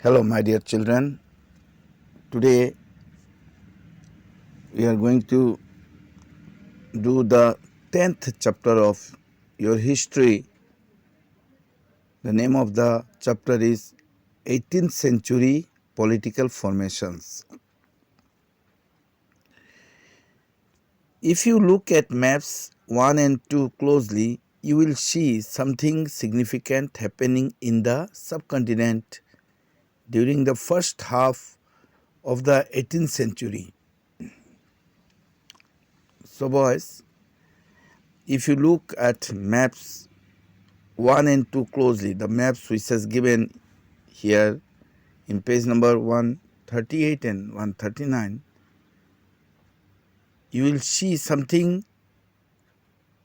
Hello, my dear children. Today we are going to do the 10th chapter of your history. The name of the chapter is 18th Century Political Formations. If you look at maps 1 and 2 closely, you will see something significant happening in the subcontinent during the first half of the 18th century. So boys, if you look at maps 1 and 2 closely, the maps which is given here in page number 138 and 139, you will see something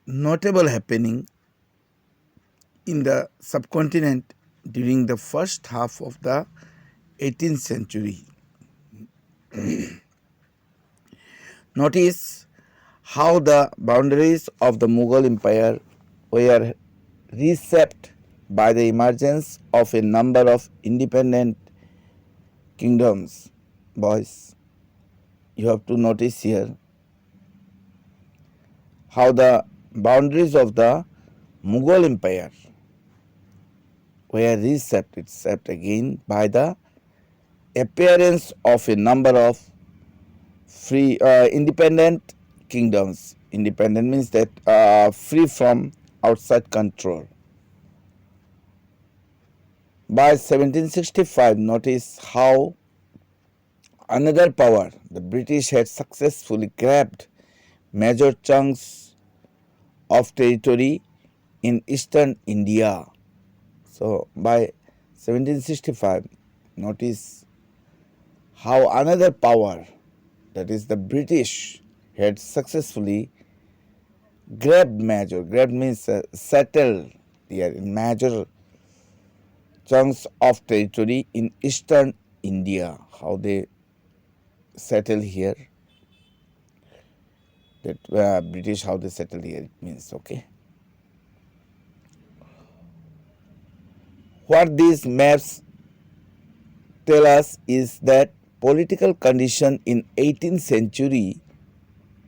notable happening in the subcontinent during the first half of the 18th century. Notice how the boundaries of the Mughal Empire were reshaped by the emergence of a number of independent kingdoms. Boys, you have to notice here how the boundaries of the Mughal Empire were reshaped again by the appearance of a number of independent kingdoms. Independent means that free from outside control. By 1765, notice how another power, the British, had successfully grabbed major chunks of territory in eastern India. So by 1765, notice how another power, that is the British, had successfully grabbed means settled here in major chunks of territory in eastern India. How they settle here, that British, how they settled here, it means, okay. What these maps tell us is that political condition in 18th century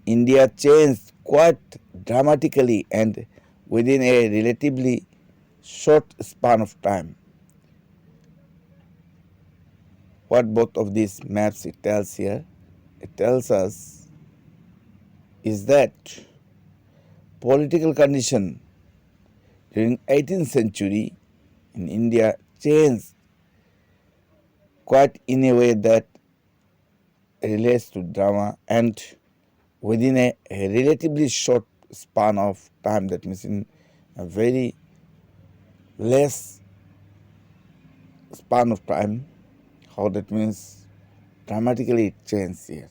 India changed quite dramatically and within a relatively short span of time. What both of these maps it tells here, it tells us is that political condition during 18th century in India changed quite in a way that relates to drama and within a relatively short span of time, that means in a very less span of time, how that means dramatically it changed here.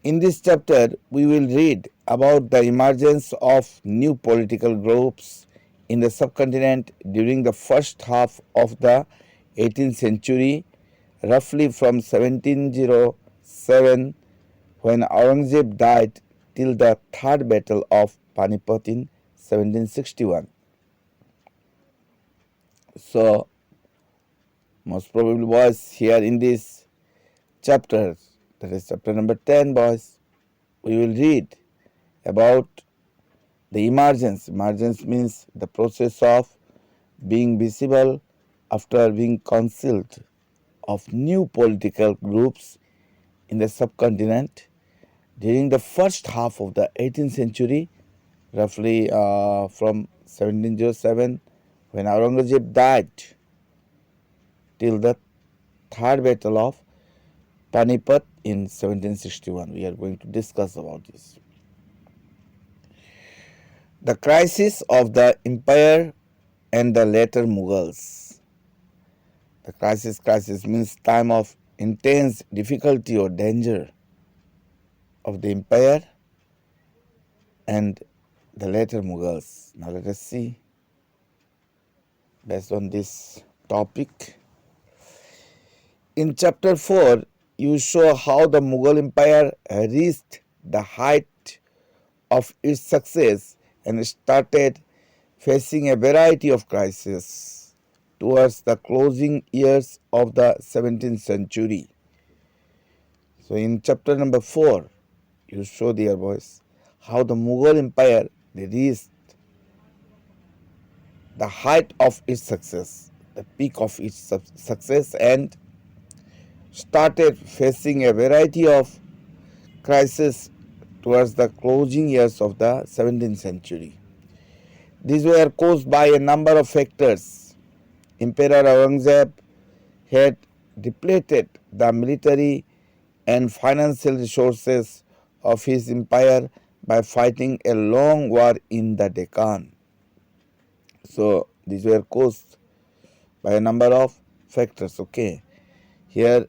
In this chapter, we will read about the emergence of new political groups in the subcontinent during the first half of the 18th century, roughly from 1707 when Aurangzeb died till the Third Battle of Panipat in 1761. So, most probably boys, here in this chapter, that is chapter number 10 boys, we will read about the emergence. Emergence means the process of being visible after being concealed of new political groups in the subcontinent during the first half of the 18th century, roughly from 1707 when Aurangzeb died till the Third Battle of Panipat in 1761. We are going to discuss about this. The crisis of the empire and the later Mughals. The crisis means time of intense difficulty or danger of the empire and the later Mughals. Now let us see based on this topic. In chapter 4, you show how the Mughal Empire reached the height of its success and started facing a variety of crises towards the closing years of the 17th century. So in chapter number 4, you show, dear boys, how the Mughal Empire reached the height of its success, the peak of its success, and started facing a variety of crises towards the closing years of the 17th century. These were caused by a number of factors. Emperor Aurangzeb had depleted the military and financial resources of his empire by fighting a long war in the Deccan. So these were caused by a number of factors. Okay, here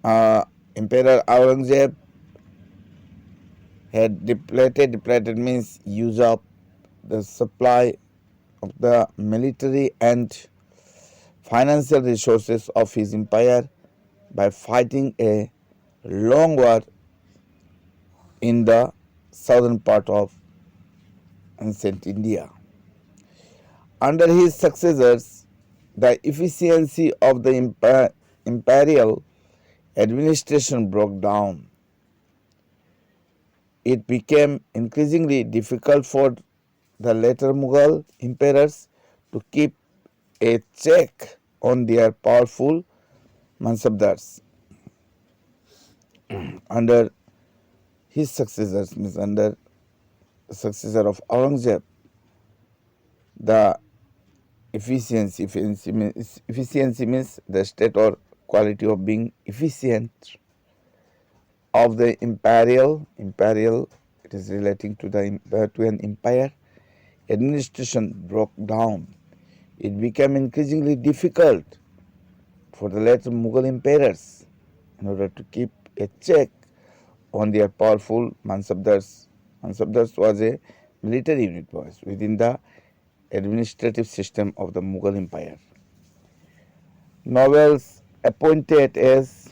Emperor Aurangzeb had depleted means use up the supply of the military and financial resources of his empire by fighting a long war in the southern part of ancient India. Under his successors, the efficiency of the imperial administration broke down. It became increasingly difficult for the later Mughal emperors to keep a check on their powerful Mansabdars. Under his successors, means under the successor of Aurangzeb, the efficiency means the state or quality of being efficient of the imperial, it is relating to to an empire, administration broke down. It became increasingly difficult for the later Mughal emperors in order to keep a check on their powerful Mansabdars. Mansabdars was a military unit within the administrative system of the Mughal Empire. Nobles appointed as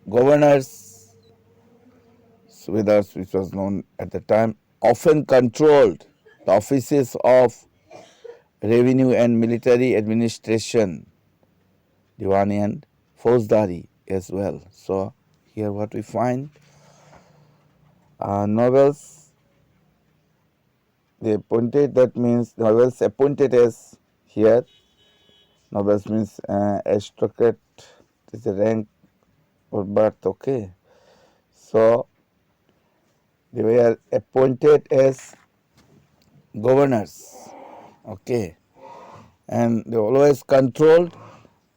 governors, Subedars, which was known at the time, often controlled the offices of revenue and military administration, Diwani and Fauzdari as well. So here what we find, nobles, they appointed, that means nobles appointed as here, nobles means aristocrat, is a rank or birth, okay. So they were appointed as governors, okay, and they always controlled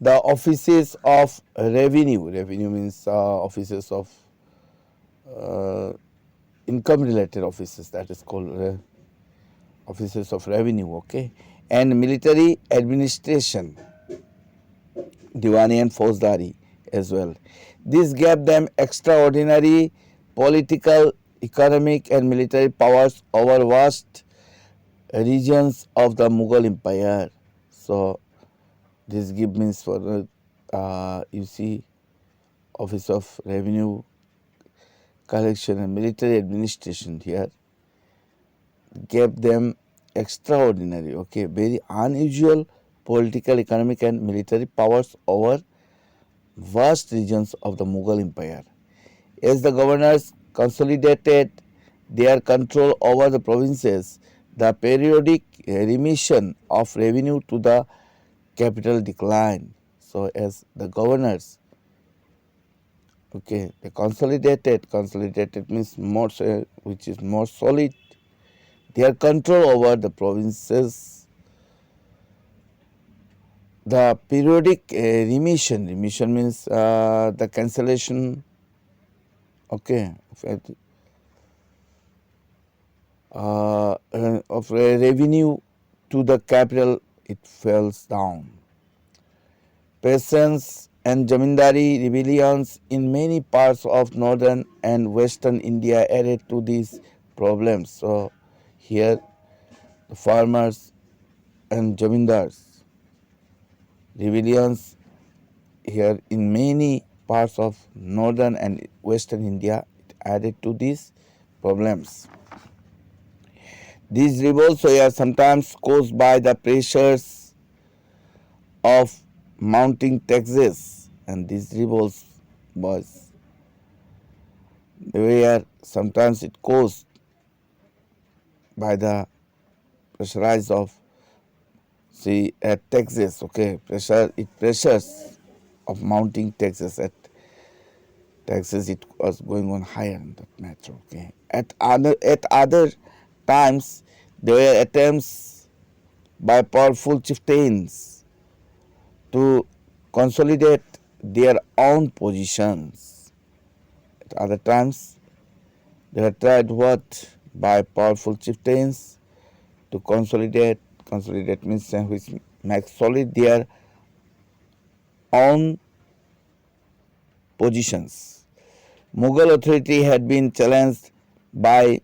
the offices of revenue. Revenue means offices of income related offices, that is called offices of revenue, okay, and military administration, Diwani and Fauzdari as well. This gave them extraordinary political, economic and military powers over vast regions of the Mughal Empire. So this give means for you see, office of revenue collection and military administration here gave them extraordinary, okay, very unusual political, economic and military powers over vast regions of the Mughal Empire. As the governors consolidated their control over the provinces, the periodic remission of revenue to the capital declined. So as the governors, okay, they consolidated means more, which is more solid, their control over the provinces, the periodic remission means the cancellation, okay, of revenue to the capital, it falls down. Peasants and Jamindari rebellions in many parts of northern and western India added to these problems. So here the farmers and Jamindars rebellions here in many parts of northern and western India, it added to this problems. These revolts were sometimes caused by the pressures of mounting taxes, and these revolts was they were sometimes it caused by the pressurize of taxes. Okay, pressures of mounting taxes at taxes it was going on higher in that matter. Okay, at other times there were attempts by powerful chieftains to consolidate their own positions. At other times they were tried what by powerful chieftains to consolidate means which make solid their own positions. Mughal authority had been challenged by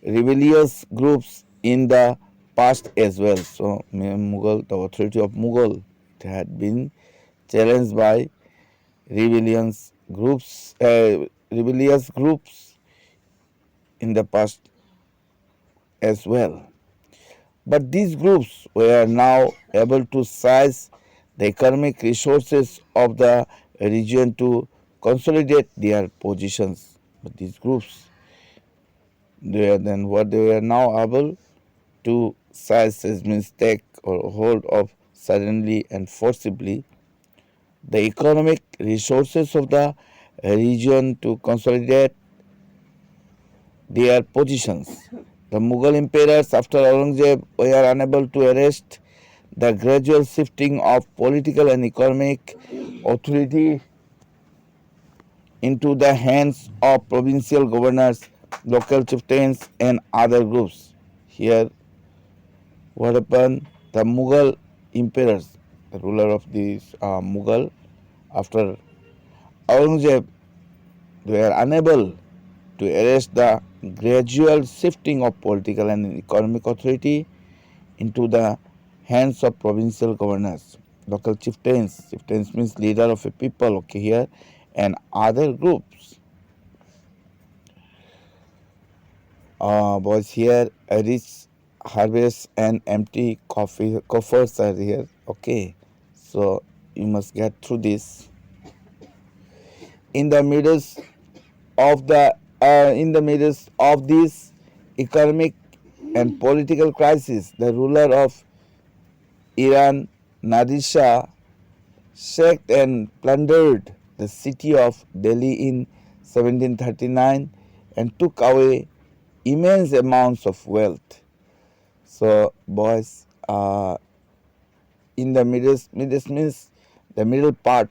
rebellious groups in the past as well. So the authority of Mughal had been challenged by rebellious groups in the past as well. But these groups were now able to seize the economic resources of the region to consolidate their positions. But these groups, they were now able to seize means take or hold of suddenly and forcibly the economic resources of the region to consolidate their positions. The Mughal emperors after Aurangzeb were unable to arrest the gradual shifting of political and economic authority into the hands of provincial governors, local chieftains, and other groups. Here, what happened? The Mughal emperors, the ruler of these Mughal, after Aurangzeb, they were unable to arrest the gradual shifting of political and economic authority into the hands of provincial governors, local chieftains. Chieftains means leader of a people, okay, here, and other groups. Boys, here, a rich harvest and empty coffers are here, okay. So you must get through this. In the midst of this economic and political crisis, the ruler of Iran, Nadir Shah, sacked and plundered the city of Delhi in 1739 and took away immense amounts of wealth. So, boys, in the midst means the middle part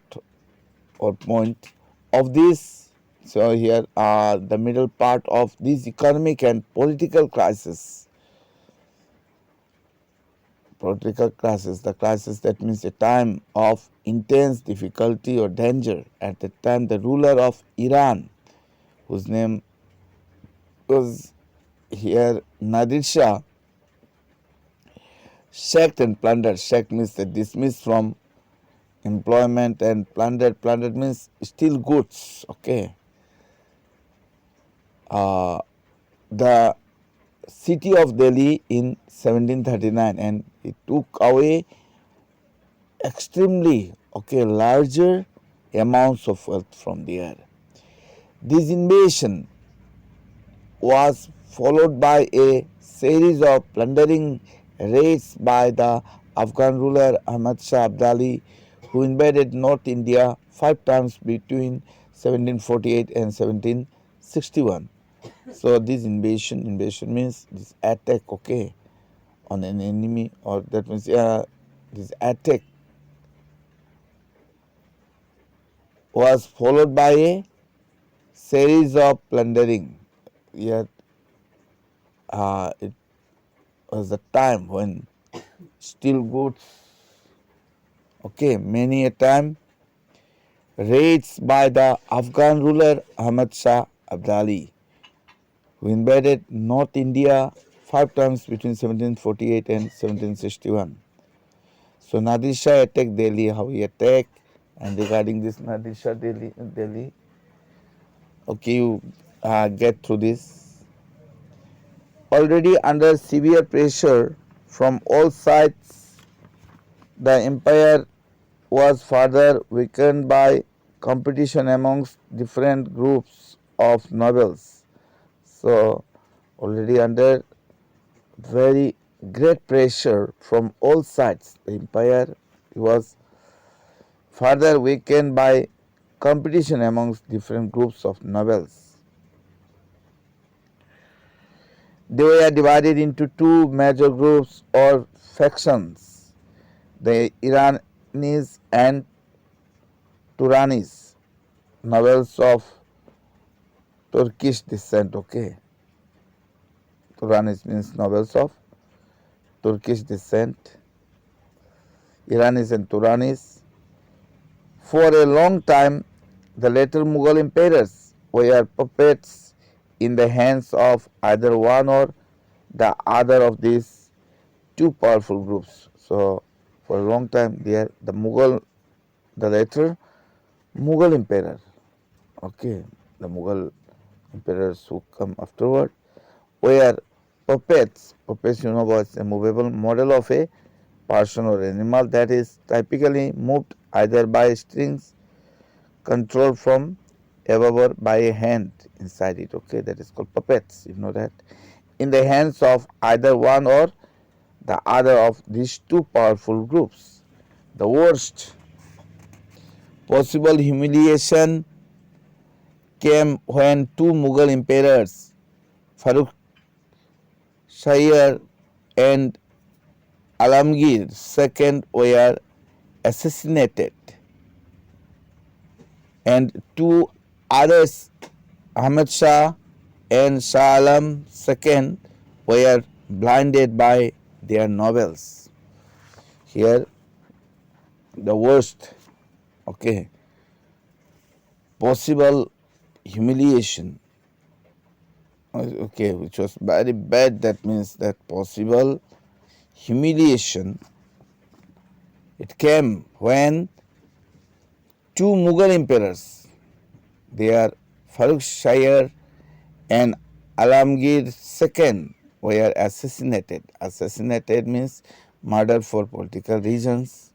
or point of this. So here, the middle part of this economic and political crisis. The crisis that means a time of intense difficulty or danger. At the time, the ruler of Iran, whose name was here Nadir Shah, sacked and plundered. Sacked means the dismissed from employment, and plundered means steal goods. Okay. The city of Delhi in 1739, and it took away extremely larger amounts of wealth from there. This invasion was followed by a series of plundering raids by the Afghan ruler Ahmad Shah Abdali, who invaded North India 5 times between 1748 and 1761. So this invasion means this attack, on an enemy, or that means this attack was followed by a series of plundering. Yet it was a time when steel goods, many a time raids by the Afghan ruler Ahmad Shah Abdali, who invaded North India 5 times between 1748 and 1761. So Nadir Shah attacked Delhi. How he attacked, and regarding this Nadir Shah Delhi, you get through this. Already under severe pressure from all sides, the empire was further weakened by competition amongst different groups of nobles. So, already under very great pressure from all sides, the empire was further weakened by competition amongst different groups of nobles. They were divided into two major groups or factions, the Iranis and Turanis, nobles of Turkish descent. Okay, Turanis means nobles of Turkish descent. Iranis and Turanis. For a long time, the later Mughal emperors were puppets in the hands of either one or the other of these two powerful groups. So, for a long time, the later Mughal emperor, okay, the Mughal emperors who come afterward were puppets. Puppets, was a movable model of a person or animal that is typically moved either by strings controlled from above or by a hand inside it. Okay, that is called puppets. You know that in the hands of either one or the other of these two powerful groups. The worst possible humiliation came when two Mughal emperors, Farrukh Shahir and Alamgir II, were assassinated, and two others, Ahmad Shah and Shah Alam II, were blinded by their novels. Here, the worst, okay, possible humiliation, okay, which was very bad. That means that possible humiliation, it came when two Mughal emperors, they are Farrukh Shahir and Alamgir II, were assassinated. Assassinated means murder for political reasons.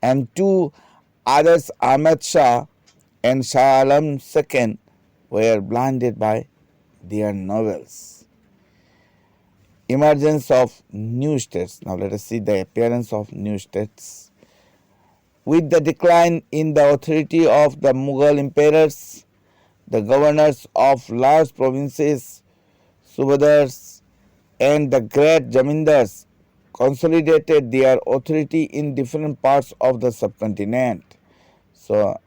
And two others, Ahmad Shah and Shah Alam II, were blinded by their novels. Emergence of new states. Now let us see the appearance of new states. With the decline in the authority of the Mughal emperors, the governors of large provinces, Subadars, and the great Jamindars consolidated their authority in different parts of the subcontinent. So,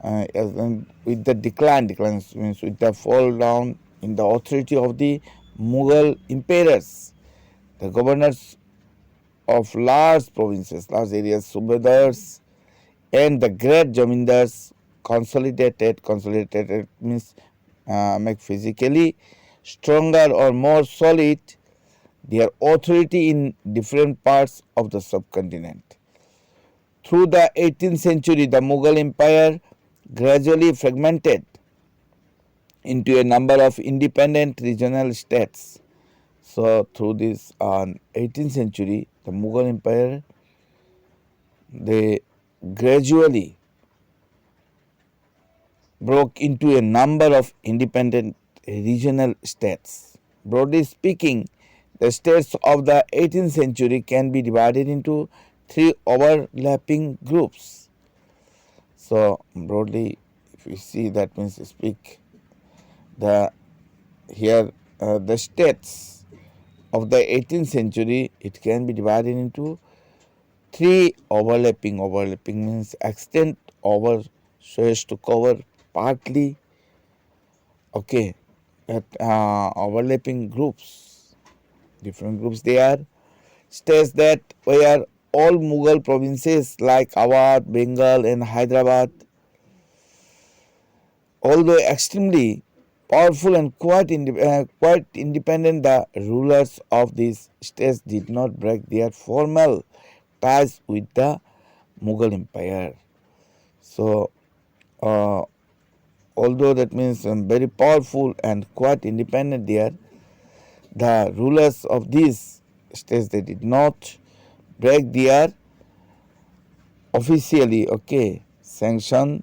with the decline means with the fall down in the authority of the Mughal emperors, the governors of large provinces, large areas, Subadars, and the great Jamindars consolidated. Consolidated means make physically stronger or more solid their authority in different parts of the subcontinent. Through the 18th century, the Mughal Empire gradually fragmented into a number of independent regional states. So, through this 18th century, the Mughal Empire, they gradually broke into a number of independent regional states. Broadly speaking, the states of the 18th century can be divided into three overlapping groups. So, broadly, if you see, that means speak the here the states of the 18th century, it can be divided into three overlapping. Overlapping means extent over, so as to cover partly, okay, that overlapping groups, different groups. They are states that were all Mughal provinces like Awadh, Bengal, and Hyderabad. Although extremely powerful and quite independent, the rulers of these states did not break their formal ties with the Mughal Empire. So, although that means very powerful and quite independent there, the rulers of these states, they did not break their officially sanctioned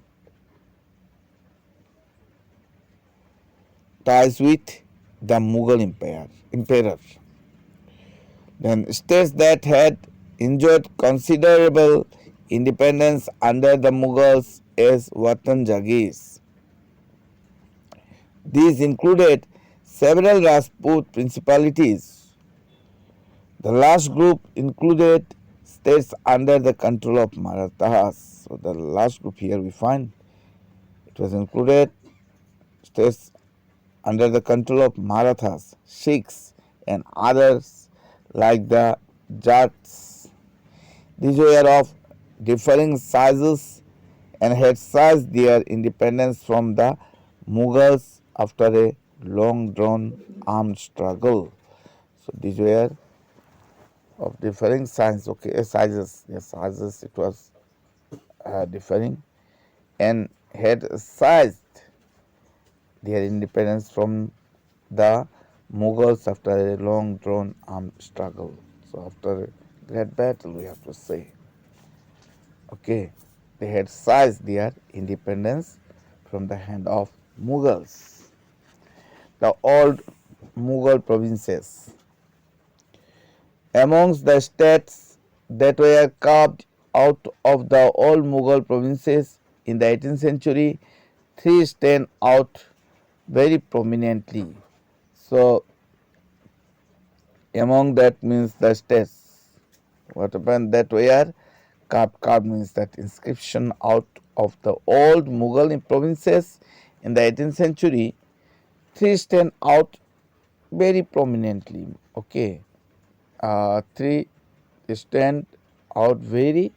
ties with the Mughal emperor. Then states that had enjoyed considerable independence under the Mughals as Watan Jagis. These included several Rajput principalities. The last group included states under the control of Marathas. So the last group here we find it was included states under the control of Marathas, Sikhs and others like the Jats. These were of differing sizes and had seized their independence from the Mughals after a long drawn armed struggle. So these were of differing sizes. Yes, sizes it was differing and had seized their independence from the Mughals after a long drawn armed struggle. So after a great battle we have to say. They had seized their independence from the hand of Mughals. The old Mughal provinces. Amongst the states that were carved out of the old Mughal provinces in the 18th century, three stand out very prominently. So, among that means the states, what happened that were carved means that inscription out of the old Mughal provinces in the 18th century, three stand out very prominently. Three stand out very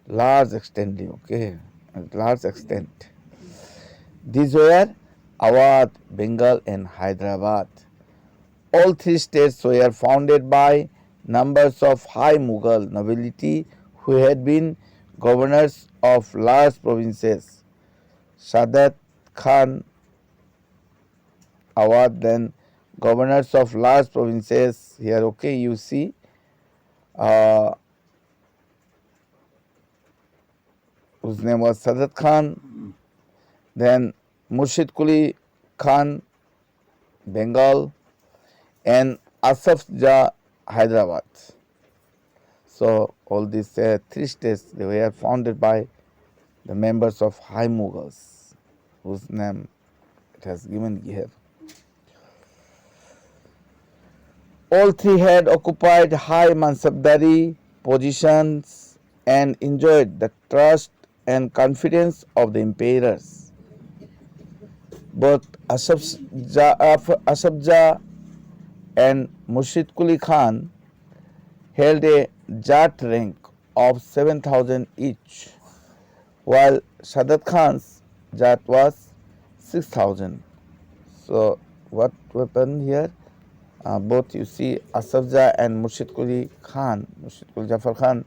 large extently. Large extent. These were Awadh, Bengal, and Hyderabad. All three states were founded by numbers of high Mughal nobility who had been governors of large provinces. Sadat Khan, Awadh, then governors of large provinces. Here, you see whose name was Sadat Khan, then Murshid Quli Khan, Bengal, and Asaf Jah, Hyderabad. So all these three states, they were founded by the members of high Mughals, whose name it has given here. All three had occupied high mansabdari positions and enjoyed the trust and confidence of the emperors. Both Asaf Jah and Murshid Quli Khan held a Jat rank of 7,000 each, while Sadat Khan's Jat was 6,000. So what happened here? Both you see Asaf Jah and Murshid Quli Jafar Khan,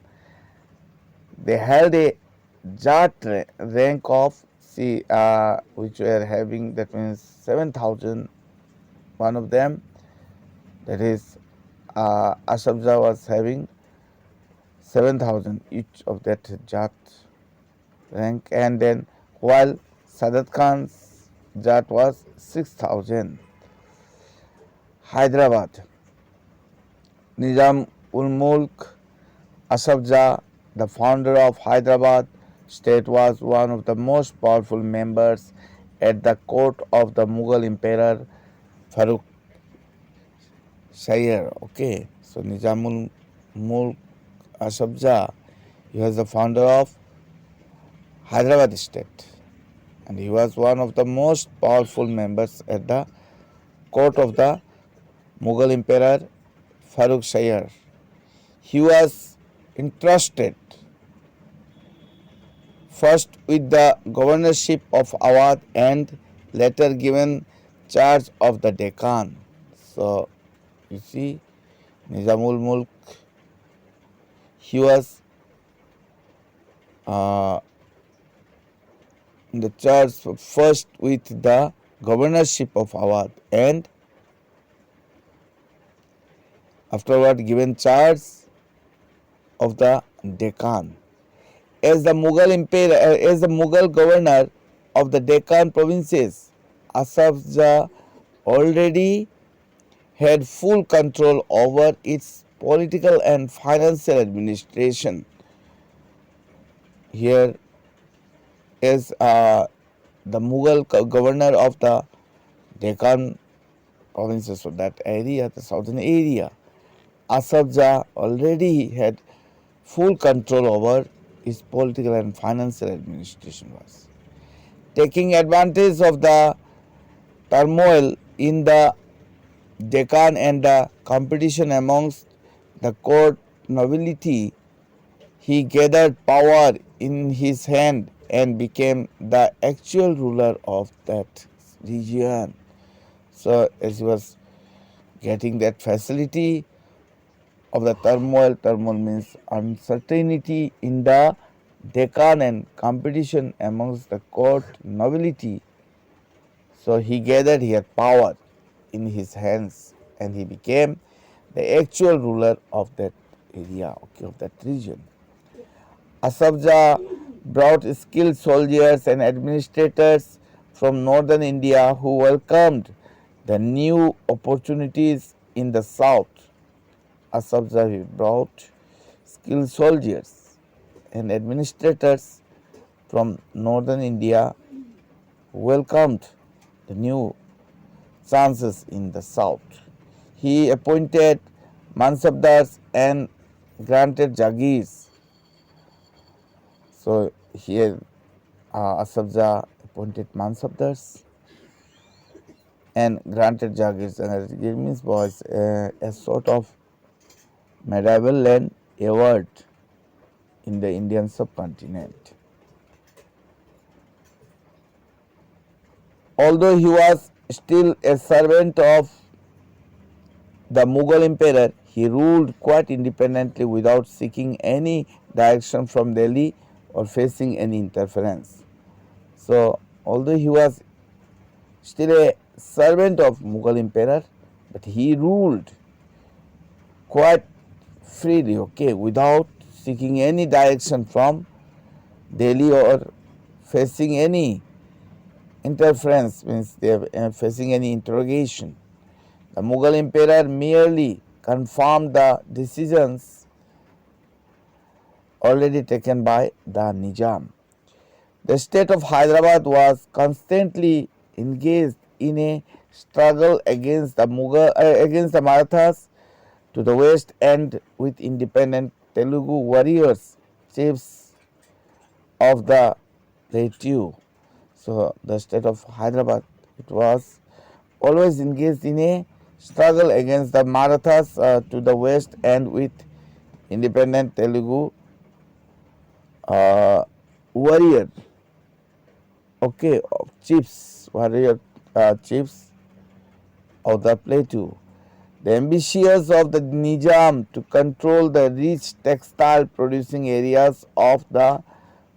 they held a Jat rank of which were having, that means 7,000. One of them, that is Asaf Jah, was having 7,000 each of that Jat rank, and then while Sadat Khan's Jat was 6,000. Hyderabad. Nizam ul Mulk Asaf Jah, the founder of Hyderabad state, was one of the most powerful members at the court of the Mughal Emperor Farooq Shah. So Nizamul Mulk Asaf Jah, he was the founder of Hyderabad state, and he was one of the most powerful members at the court of the Mughal Emperor Farooq Shah. He was entrusted first with the governorship of Awadh and later given charge of the Deccan. So you see, Nizamul Mulk, he was in the charge first with the governorship of Awadh and afterward given charge of the Deccan. As the Mughal governor of the Deccan provinces, Asaf Jah already had full control over its political and financial administration. Here is the Mughal governor of the Deccan provinces, so that area, the southern area. Asaf Jah already had full control over his political and financial administration was. Taking advantage of the turmoil in the Deccan and the competition amongst the court nobility, he gathered power in his hand and became the actual ruler of that region. So as he was getting that facility of the turmoil means uncertainty in the Deccan and competition amongst the court nobility. So he had power in his hands and he became the actual ruler of that area, of that region. Asaf Jah brought skilled soldiers and administrators from northern India who welcomed the new opportunities in the south. Asaf Jah brought skilled soldiers and administrators from northern India who welcomed the new chances in the south. He appointed mansabdars and granted jagirs. So here Asaf Jah appointed mansabdars and granted jagirs. And jagir means was a sort of medieval land award in the Indian subcontinent. Although he was still a servant of the Mughal emperor, he ruled quite independently without seeking any direction from Delhi or facing any interference. So, although he was still a servant of Mughal emperor, but he ruled quite freely, without seeking any direction from Delhi or facing any interference, means they are facing any interrogation. The Mughal emperor merely confirmed the decisions already taken by the Nizam. The state of Hyderabad was constantly engaged in a struggle against the Marathas to the west and with independent Telugu warriors, chiefs of the plateau. So the state of Hyderabad, it was always engaged in a struggle against the Marathas to the west and with independent Telugu warrior, warrior chiefs of the plateau. The ambitions of the Nizam to control the rich textile producing areas of the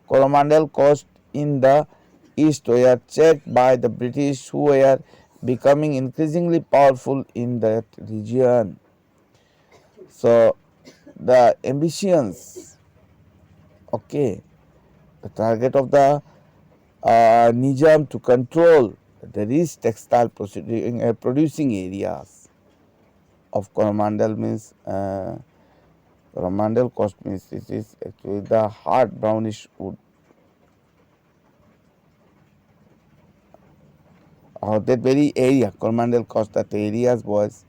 Coromandel coast in the east were checked by the British, who were becoming increasingly powerful in that region. So the ambitions, the target of the Nizam to control the rich textile producing areas of Coromandel means Coromandel coast means this is actually the hard brownish wood. That very area, Coromandel coast, that areas was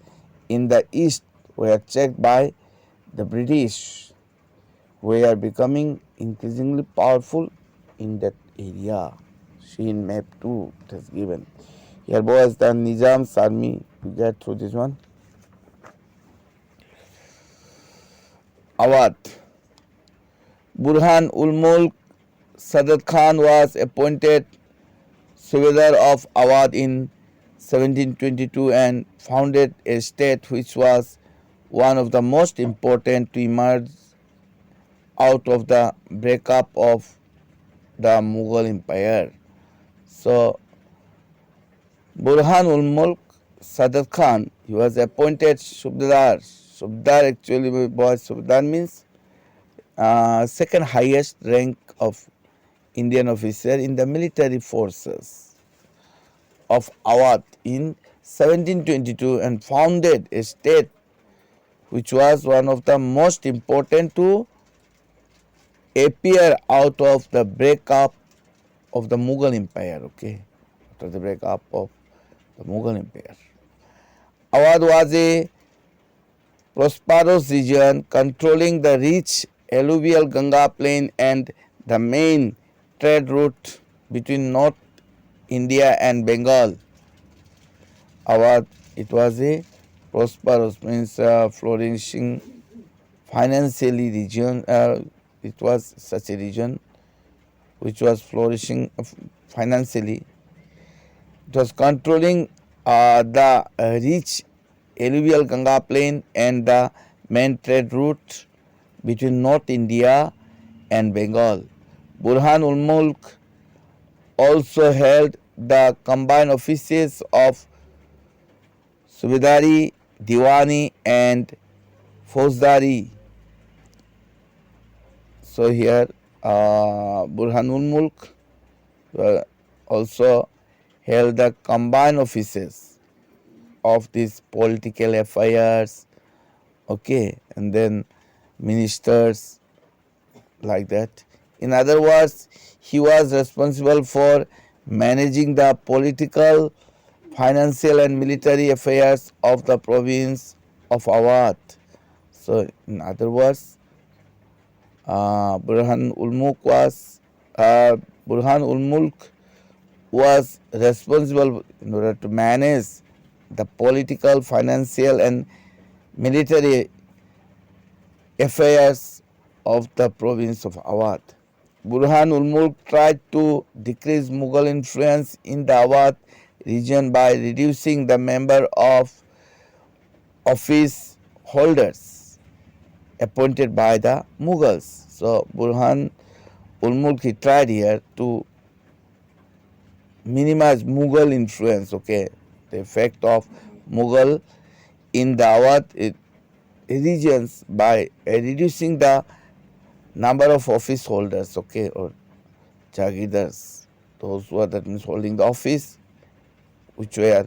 in the east were checked by the British, who are becoming increasingly powerful in that area. See in map 2 it is given. Here was the Nizam's army. We get through this one. Awadh. Burhan ul Mulk Sadat Khan was appointed Subedar of Awadh in 1722 and founded a state which was one of the most important to emerge out of the breakup of the Mughal Empire. So Burhan ul Mulk Sadr Khan, he was appointed Subdar. Subdar actually, boys, Subdar means second highest rank of Indian officer in the military forces of Awadh in 1722 and founded a state which was one of the most important to appear out of the breakup of the Mughal Empire. Okay, after the breakup of the Mughal Empire, Awadh was a prosperous region controlling the rich alluvial Ganga plain and the main trade route between North India and Bengal. Awadh, it was a prosperous, means flourishing financially region. It was such a region which was flourishing financially. It was controlling the rich alluvial Ganga plain and the main trade route between North India and Bengal. Burhan ul Mulk also held the combined offices of Subedari, Diwani and Fauzdari. So here Burhan ul Mulk also held the combined offices of these political affairs, okay, and then ministers, like that. In other words, he was responsible for managing the political, financial and military affairs of the province of Awadh. So in other words, Burhan ul Mulk was responsible in order to manage the political, financial and military affairs of the province of Awadh. Burhan ul Mulk tried to decrease Mughal influence in the Awadh region by reducing the number of office holders appointed by the Mughals. So Burhan ul Mulk, he tried here to minimize Mughal influence, okay, the effect of Mughal in the Awadh regions by reducing the number of office holders, okay, or Jagirdars, those who are, that means, holding the office which were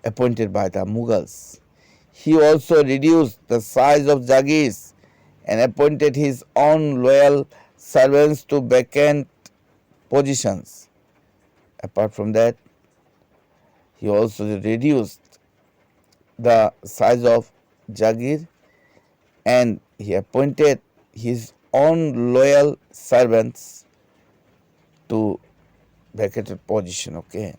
appointed by the Mughals. He also reduced the size of Jagirs and appointed his own loyal servants to vacant positions. Apart from that, he also reduced the size of Jagir and he appointed his own loyal servants to vacated position, okay.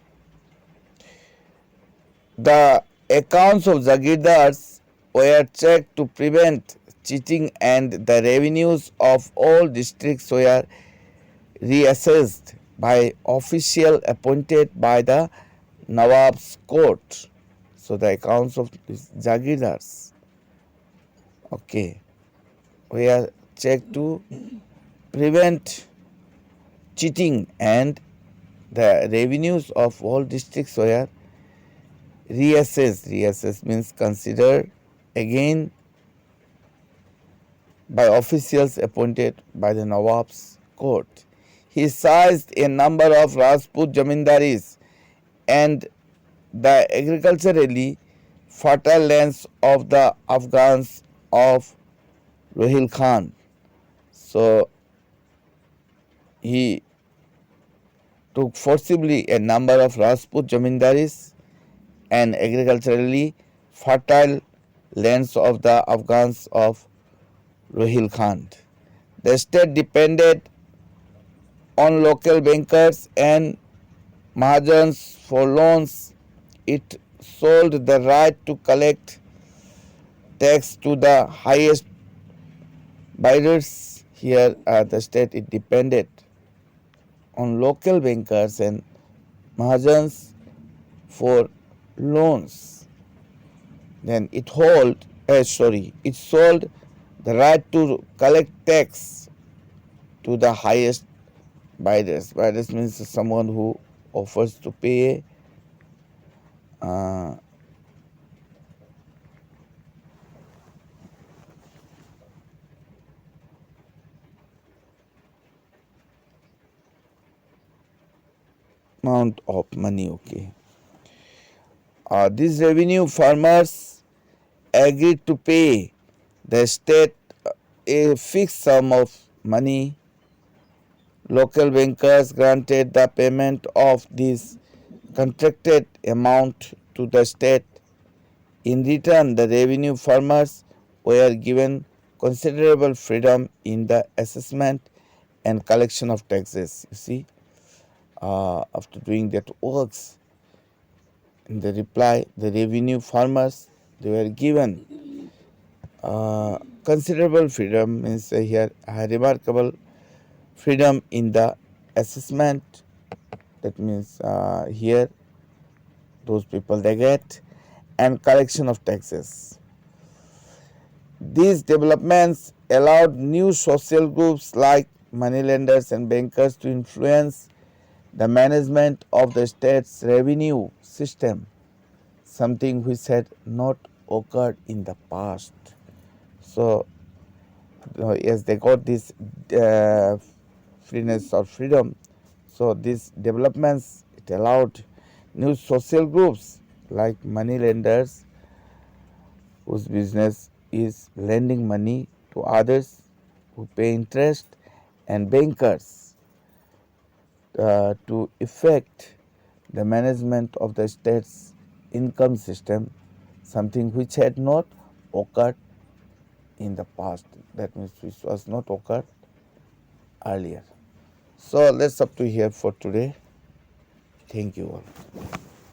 The accounts of Jagirdars were checked to prevent cheating and the revenues of all districts were reassessed by official appointed by the Nawab's court. So the accounts of these Jagirdars, okay, were checked to prevent cheating and the revenues of all districts were reassessed. Reassessed means considered again by officials appointed by the Nawab's court. He seized a number of Rajput jamindaris and the agriculturally fertile lands of the Afghans of Rohil Khan. So he took forcibly a number of Rajput jamindaris and agriculturally fertile lands of the Afghans of Rohil Khan. The state depended on local bankers and Mahajans for loans. It sold the right to collect tax to the highest bidders. Here the state, it depended on local bankers and Mahajans for loans. Then it sold the right to collect tax to the highest bidders. Bidders means someone who offers to pay uh, amount of money. Okay. These revenue farmers agreed to pay the state a fixed sum of money. Local bankers granted the payment of this contracted amount to the state. In return, the revenue farmers were given considerable freedom in the assessment and collection of taxes. You see, after doing that works, in the reply, the revenue farmers they were given considerable freedom, means here remarkable freedom in the assessment. That means here those people they get, and collection of taxes. These developments allowed new social groups like moneylenders and bankers to influence the management of the state's revenue system, something which had not occurred in the past. So, yes, they got this freeness or freedom. So, these developments it allowed new social groups like moneylenders whose business is lending money to others who pay interest, and bankers to effect the management of the state's income system, something which had not occurred in the past. That means which was not occurred earlier. So let's up to here for today. Thank you all.